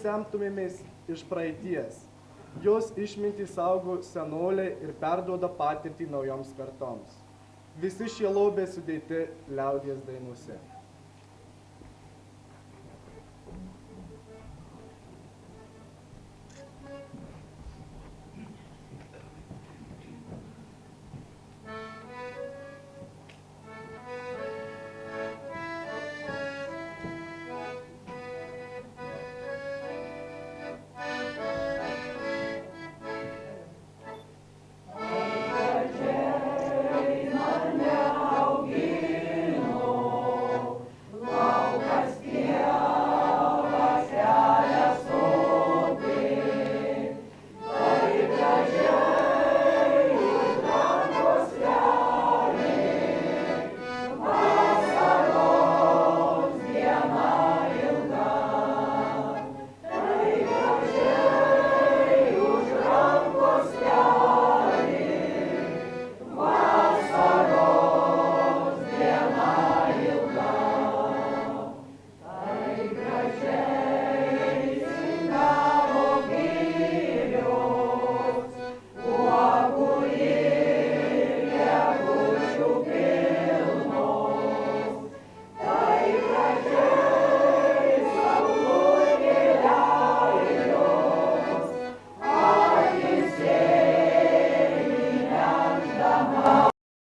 semtumėmės iš praeities. Jos išmintį saugo senoliai ir perduoda patirtį naujoms kartoms. Visi šie lobiai sudėti liaudies dainose.